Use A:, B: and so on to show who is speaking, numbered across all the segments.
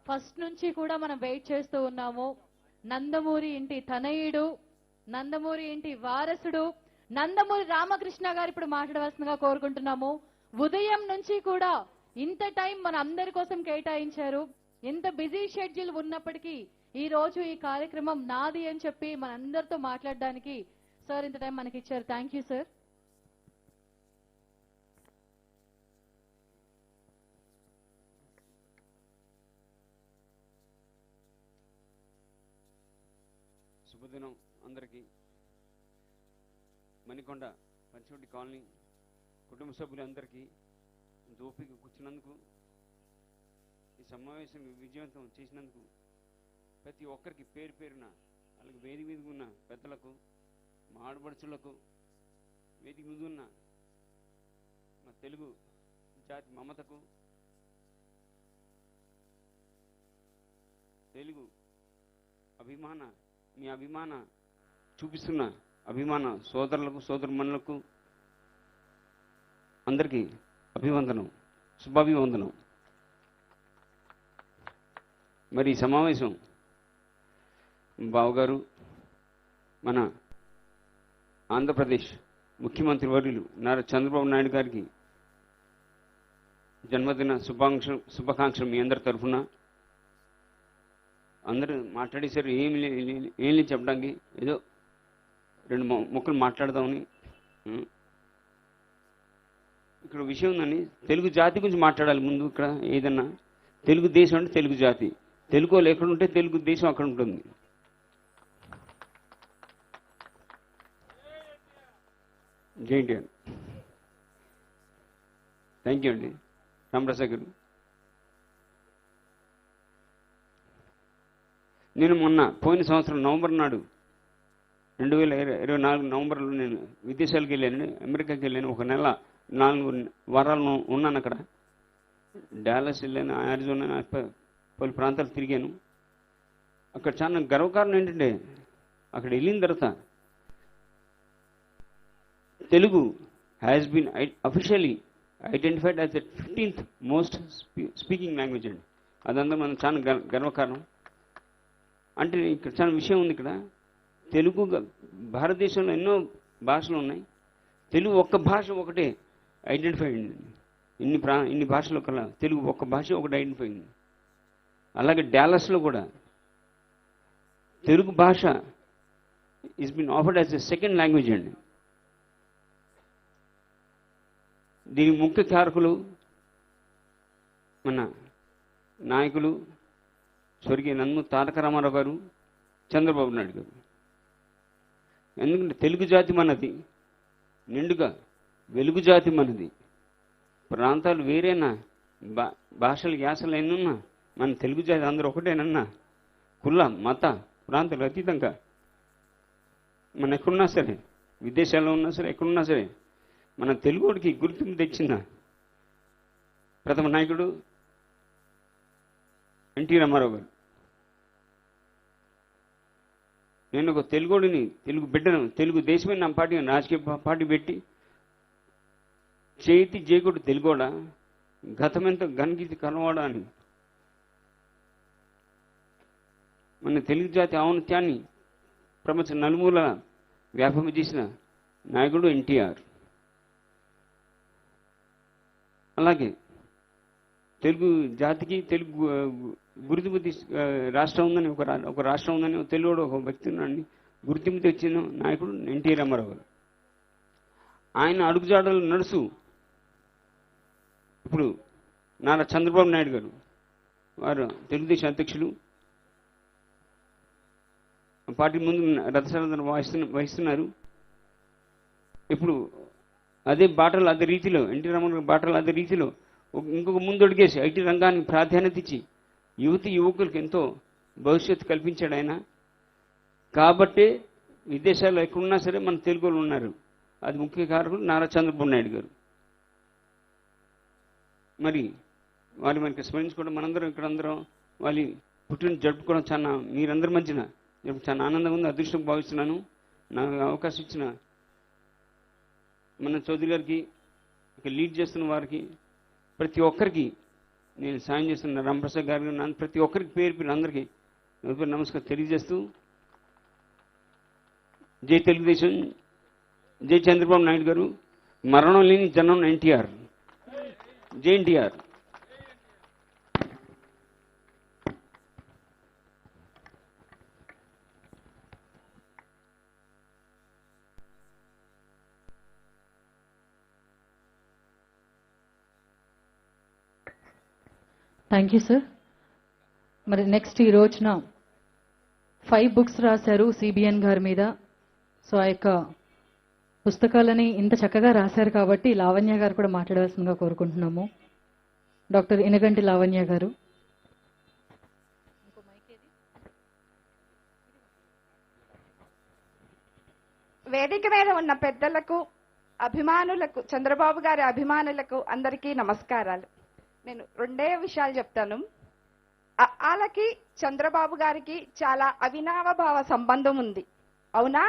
A: First నుంచి కూడా మనం వెయిట్ చేస్తూ ఉన్నాము. నందమూరి ఇంటి తనయుడు, నందమూరి ఇంటి వారసుడు నందమూరి రామకృష్ణ గారు ఇప్పుడు మాట్లాడవలసిందిగా కోరుకుంటున్నాము. ఉదయం నుంచి కూడా ఇంత టైం మన అందరి కోసం కేటాయించారు. ఎంత బిజీ షెడ్యూల్ ఉన్నప్పటికీ ఈ రోజు ఈ కార్యక్రమం నాది అని చెప్పి మనందరితో మాట్లాడడానికి సార్ ఇంత టైం మనకి ఇచ్చారు. Thank you sir.
B: శుభదినం అందరికీ. మణికొండ పంచవటి కాలనీ కుటుంబ సభ్యులందరికీ ఓపిక కూర్చున్నందుకు, ఈ సమావేశం విజయవంతం చేసినందుకు ప్రతి ఒక్కరికి పేరు పేరున, అలాగే వేదిక మీద ఉన్న పెద్దలకు, మా ఆడపడుచులకు, వేదిక మీద ఉన్న మా తెలుగు జాతి మమతకు, తెలుగు మీ అభిమాన చూపిస్తున్న అభిమాన సోదరులకు, సోదరుమణులకు అందరికీ అభివందనం, శుభాభివందనం. మరి ఈ సమావేశం బావగారు, మన ఆంధ్రప్రదేశ్ ముఖ్యమంత్రి వర్యులు నారా చంద్రబాబు నాయుడు గారికి జన్మదిన శుభాకాంక్షలు మీ అందరి తరఫున. అందరూ మాట్లాడేశారు, ఏం లేదు చెప్పడానికి, ఏదో రెండు ముక్కలు మాట్లాడదామని. ఇక్కడ విషయం ఉందని, తెలుగు జాతి గురించి మాట్లాడాలి ముందు. ఇక్కడ ఏదన్నా తెలుగు దేశం అంటే తెలుగు జాతి, తెలుగు వాళ్ళు ఎక్కడ ఉంటే తెలుగు దేశం అక్కడ ఉంటుంది. జేఎన్టీ అండి. థ్యాంక్ యూ అండి రామప్రసాద్ గారు. నేను మొన్న పోయిన సంవత్సరం నవంబర్ నాడు 2024 నవంబర్లో నేను విదేశాలకు వెళ్ళాను, అమెరికాకి వెళ్ళాను. ఒక నెల 4 వారాలు ఉన్నాను అక్కడ. డాలస్ వెళ్ళాను, ఆరిజోనా, పలు ప్రాంతాలు తిరిగాను. అక్కడ చాలా గర్వకారణం ఏంటంటే, అక్కడ వెళ్ళిన తర్వాత Telugu has been officially identified as the 15th most speaking language అండి. అదంతా మనం చాలా గర్వకారణం. అంటే ఇక్కడ చాలా విషయం ఉంది. ఇక్కడ తెలుగు భారతదేశంలో ఎన్నో భాషలు ఉన్నాయి, తెలుగు ఒక్క భాష ఒకటే ఐడెంటిఫై అయింది. ఇన్ని భాషల కల్లా తెలుగు ఒక్క భాష ఒకటి ఐడెంటిఫై అయింది. అలాగే డాలస్లో కూడా తెలుగు భాష is been offered as a second language అండి. దీనికి ముఖ్య కారకులు మన నాయకులు స్వర్గీయ నందమూరి తారక రామారావు గారు, చంద్రబాబు నాయుడు గారు. ఎందుకంటే తెలుగు జాతి మనది, నిండుగా వెలుగు జాతి మనది. ప్రాంతాలు వేరేనా, భాషలు యాసలు ఎన్నున్నా మన తెలుగు జాతి అందరూ ఒకటేనన్నా. కుల మత ప్రాంతాలు అతీతంగా మనం ఎక్కడున్నా సరే, విదేశాల్లో ఉన్నా సరే, ఎక్కడున్నా సరే, మన తెలుగుడికి గుర్తింపు తెచ్చిన ప్రథమ నాయకుడు ఎన్టీ రామారావు గారు. నేను ఒక తెలుగుడిని, తెలుగు బిడ్డను, తెలుగు దేశమే నా పార్టీ, రాజకీయ పార్టీ పెట్టి చేతి జేకుడు తెలుగోడా, గతమెంత ఘనగీతి కలవాడా అని మన తెలుగు జాతి ఔన్నత్యాన్ని ప్రపంచ నలుమూల వ్యాపింపజేసిన నాయకుడు ఎన్టీఆర్. అలాగే తెలుగు జాతికి, తెలుగు గుర్తింపు రాష్ట్రం ఉందని, ఒక రాష్ట్రం ఉందని, తెలుగుడు ఒక వ్యక్తి ఉన్నాడని గుర్తింపు తెచ్చిన నాయకుడు ఎన్టీ రామారావు గారు. ఆయన అడుగుజాడలు నడుస్తూ ఇప్పుడు నారా చంద్రబాబు నాయుడు గారు, వారు తెలుగుదేశం అధ్యక్షులు, పార్టీ ముందు రథసారథన వహిస్తున్నారు. ఇప్పుడు అదే బాటలు, అదే రీతిలో, ఎన్టీ రామారావు గారి బాటలు అదే రీతిలో ఇంకొక ముందడుగేసి ఐటీ రంగాన్ని ప్రాధాన్యత ఇచ్చి యువకులకు ఎంతో భవిష్యత్తు కల్పించాడు ఆయన. కాబట్టే విదేశాల్లో ఎక్కడున్నా సరే మన తెలుగు వాళ్ళు ఉన్నారు. అది ముఖ్య కారకులు నారా చంద్రబాబు నాయుడు గారు. మరి వారి మనకి స్మరించుకోవడం, మనందరం ఇక్కడ అందరం వాళ్ళ పుట్టిన జరుపుకోవడం చాలా మీరందరి మధ్యన చాలా ఆనందంగా ఉంది, అదృష్టం భావిస్తున్నాను. నాకు అవకాశం ఇచ్చిన మన చౌదరి గారికి, లీడ్ చేస్తున్న వారికి, ప్రతి ఒక్కరికి నేను సాయం చేస్తున్న రామప్రసాద్ గారికి ప్రతి ఒక్కరికి పేరు అందరికీ నమస్కారం తెలియజేస్తూ జై తెలుగుదేశం, జై చంద్రబాబు నాయుడు గారు, మరణం లేని జనం ఎన్టీఆర్, జై ఎన్టీఆర్.
A: Thank you sir. మరి నెక్స్ట్ ఈ రోజున 5 బుక్స్ రాశారు సిబిఎన్ గారి మీద. సో ఆ యొక్క పుస్తకాలని ఇంత చక్కగా రాశారు కాబట్టి లావణ్య గారు కూడా మాట్లాడవలసిందిగా కోరుకుంటున్నాము. డాక్టర్ ఇనగంటి లావణ్య గారు.
C: వేదిక మీద ఉన్న పెద్దలకు, అభిమానులకు, చంద్రబాబు గారి అభిమానులకు అందరికీ నమస్కారాలు. నేను 2 విషయాలు చెప్తాను. వాళ్ళకి చంద్రబాబు గారికి చాలా అవినావభావ సంబంధం ఉంది. అవునా?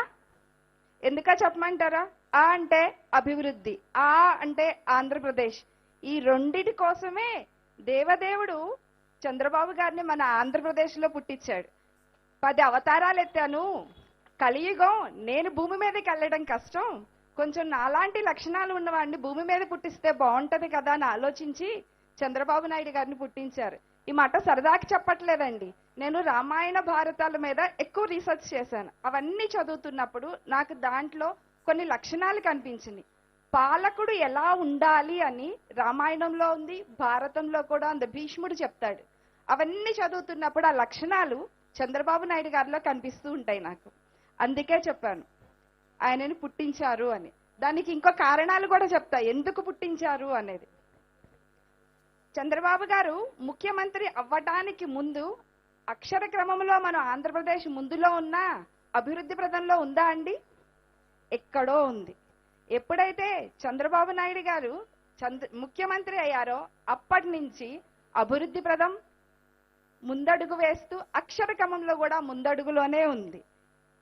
C: ఎందుక చెప్పమంటారా? ఆ అంటే అభివృద్ధి, ఆ అంటే ఆంధ్రప్రదేశ్. ఈ రెండిటి కోసమే దేవదేవుడు చంద్రబాబు గారిని మన ఆంధ్రప్రదేశ్లో పుట్టించాడు. 10 అవతారాలు ఎత్తాను, కలియుగం, నేను భూమి మీదకి వెళ్ళడం కష్టం, కొంచెం నాలాంటి లక్షణాలు ఉన్నవాడిని భూమి మీద పుట్టిస్తే బాగుంటది కదా అని ఆలోచించి చంద్రబాబు నాయుడు గారిని పుట్టించారు. ఈ మాట సరదాకి చెప్పట్లేదండి. నేను రామాయణ భారతాల మీద ఎక్కువ రీసెర్చ్ చేశాను. అవన్నీ చదువుతున్నప్పుడు నాకు దాంట్లో కొన్ని లక్షణాలు కనిపించినాయి. పాలకుడు ఎలా ఉండాలి అని రామాయణంలో ఉంది, భారతంలో కూడా ఉంది. భీష్ముడు చెప్తాడు. అవన్నీ చదువుతున్నప్పుడు ఆ లక్షణాలు చంద్రబాబు నాయుడు గారిలో కనిపిస్తూ ఉంటాయి నాకు. అందుకే చెప్పాను ఆయనని పుట్టించారు అని. దానికి ఇంకో కారణాలు కూడా చెప్తా ఎందుకు పుట్టించారు అనేది. చంద్రబాబు గారు ముఖ్యమంత్రి అవ్వడానికి ముందు అక్షర క్రమంలో మన ఆంధ్రప్రదేశ్ ముందులో ఉన్న అభివృద్ధి ప్రదంలో ఉందా అండి? ఎక్కడో ఉంది. ఎప్పుడైతే చంద్రబాబు నాయుడు గారు ముఖ్యమంత్రి అయ్యారో అప్పటి నుంచి అభివృద్ధి ప్రదం ముందడుగు వేస్తూ అక్షర క్రమంలో కూడా ముందడుగులోనే ఉంది.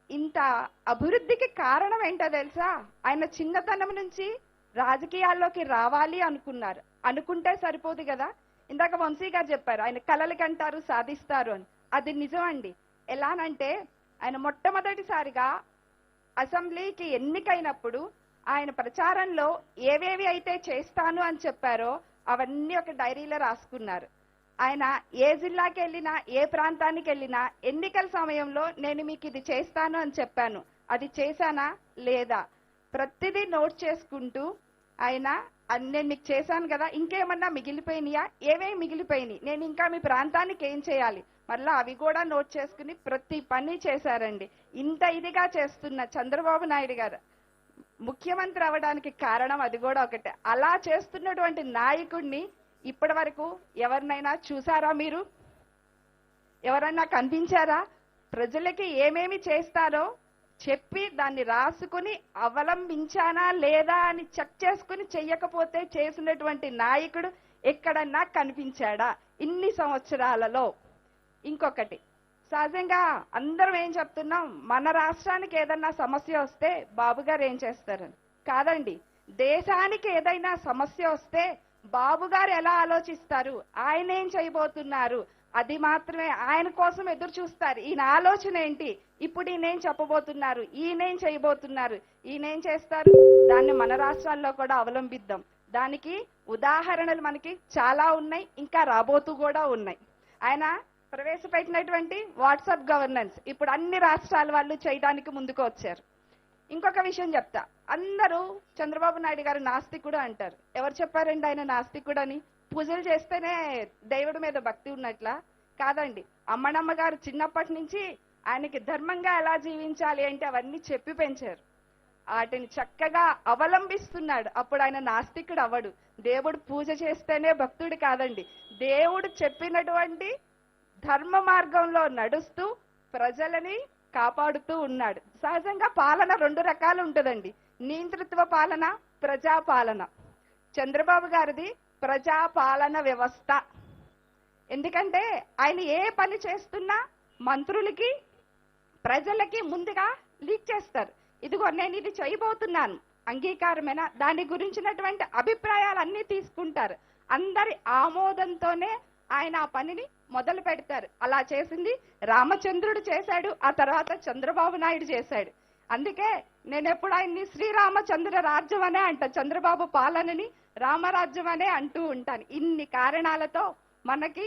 C: ఇంత అభివృద్ధికి కారణం ఏంటో తెలుసా? ఆయన చిన్నతనం నుంచి రాజకీయాల్లోకి రావాలి అనుకున్నారు. అనుకుంటే సరిపోదు కదా. ఇందాక వంశీ గారు చెప్పారు ఆయన కలలు కంటారు సాధిస్తారు అని. అది నిజం అండి. ఎలానంటే ఆయన మొట్టమొదటిసారిగా అసెంబ్లీకి ఎన్నికైనప్పుడు ఆయన ప్రచారంలో ఏవేవి అయితే చేస్తాను అని చెప్పారో అవన్నీ ఒక డైరీలో రాసుకున్నారు. ఆయన ఏ జిల్లాకి వెళ్ళినా, ఏ ప్రాంతానికి వెళ్ళినా ఎన్నికల సమయంలో నేను మీకు ఇది చేస్తాను అని చెప్పాను, అది చేశానా లేదా ప్రతిదీ నోట్ చేసుకుంటూ ఆయన నేను మీకు చేశాను కదా, ఇంకేమన్నా మిగిలిపోయినాయా, ఏవేమి మిగిలిపోయినాయి, నేను ఇంకా మీ ప్రాంతానికి ఏం చేయాలి, మళ్ళీ అవి కూడా నోట్ చేసుకుని ప్రతి పని చేశారండి. ఇంత ఇదిగా చేస్తున్న చంద్రబాబు నాయుడు గారు ముఖ్యమంత్రి అవ్వడానికి కారణం అది కూడా ఒకటే. అలా చేస్తున్నటువంటి నాయకుడిని ఇప్పటి వరకు ఎవరినైనా చూసారా? మీరు ఎవరన్నా కనిపించారా? ప్రజలకి ఏమేమి చేస్తారో చెప్పి దాన్ని రాసుకుని అవలంబించానా లేదా అని చెక్ చేసుకుని చెయ్యకపోతే చేసినటువంటి నాయకుడు ఎక్కడన్నా కనిపించాడా ఇన్ని సంవత్సరాలలో? ఇంకొకటి, సహజంగా అందరం ఏం చెప్తున్నాం, మన రాష్ట్రానికి ఏదన్నా సమస్య వస్తే బాబు గారు ఏం చేస్తారని. కాదండి, దేశానికి ఏదైనా సమస్య వస్తే బాబు గారు ఎలా ఆలోచిస్తారు, ఆయన ఏం చేయబోతున్నారు, అది మాత్రమే ఆయన కోసం ఎదురు చూస్తారు. ఈయన ఆలోచన ఏంటి, ఇప్పుడు ఈయనేం చెప్పబోతున్నారు, ఈయనేం చేయబోతున్నారు, ఈయనేం చేస్తారు, దాన్ని మన రాష్ట్రాల్లో కూడా అవలంబిద్దాం. దానికి ఉదాహరణలు మనకి చాలా ఉన్నాయి, ఇంకా రాబోతూ కూడా ఉన్నాయి. ఆయన ప్రవేశపెట్టినటువంటి వాట్సాప్ గవర్నెన్స్ ఇప్పుడు అన్ని రాష్ట్రాల వాళ్ళు చేయడానికి ముందుకు వచ్చారు. ఇంకొక విషయం చెప్తా, అందరూ చంద్రబాబు నాయుడు గారు నాస్తికుడు అంటారు. ఎవరు చెప్పారండి ఆయన నాస్తికుడు అని? పూజలు చేస్తేనే దేవుడి మీద భక్తి ఉన్నట్లా? కాదండి. అమ్మనమ్మ గారు చిన్నప్పటి నుంచి ఆయనకి ధర్మంగా ఎలా జీవించాలి అంటే అవన్నీ చెప్పి పెంచారు. వాటిని చక్కగా అవలంబిస్తున్నాడు. అప్పుడు ఆయన నాస్తికుడు అవ్వడు. దేవుడు పూజ చేస్తేనే భక్తుడు కాదండి, దేవుడు చెప్పినటువంటి ధర్మ మార్గంలో నడుస్తూ ప్రజలని కాపాడుతూ ఉన్నాడు. సహజంగా పాలన 2 రకాలు ఉంటుందండి, నియంతృత్వ పాలన, ప్రజాపాలన. చంద్రబాబు గారిది ప్రజాపాలన వ్యవస్థ. ఎందుకంటే ఆయన ఏ పని చేస్తున్నా మంత్రులకి, ప్రజలకి ముందుగా లీక్ చేస్తారు. ఇదిగో నేను ఇది చేయబోతున్నాను, అంగీకారమేనా, దాని గురించినటువంటి అభిప్రాయాలన్నీ తీసుకుంటూ చేసుకుంటారు. అందరి ఆమోదంతోనే ఆయన ఆ పనిని మొదలు పెడతారు. అలా చేసింది రామచంద్రుడు చేశాడు, ఆ తర్వాత చంద్రబాబు నాయుడు చేశాడు. అందుకే నేను ఎప్పుడు ఆయన్ని శ్రీరామచంద్ర రాజ్యం అనే అంట, చంద్రబాబు పాలనని రామరాజ్యం అనే అంటూ ఉంటాను. ఇన్ని కారణాలతో మనకి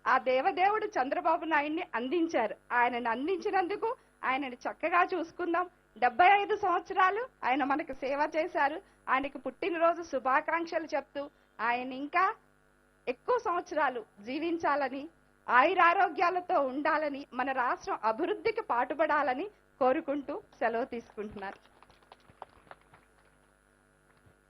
C: ఆ దేవదేవుడు చంద్రబాబు నాయుడిని అందించారు. ఆయనని అందించినందుకు ఆయనని చక్కగా చూసుకుందాం. 75 సంవత్సరాలు ఆయన మనకు సేవ చేశారు. ఆయనకి పుట్టినరోజు శుభాకాంక్షలు చెప్తూ ఆయన ఇంకా ఎక్కువ సంవత్సరాలు జీవించాలని, ఆయురారోగ్యాలతో ఉండాలని, మన రాష్ట్రం అభివృద్ధికి పాటుపడాలని కోరుకుంటూ సెలవు తీసుకుంటున్నారు.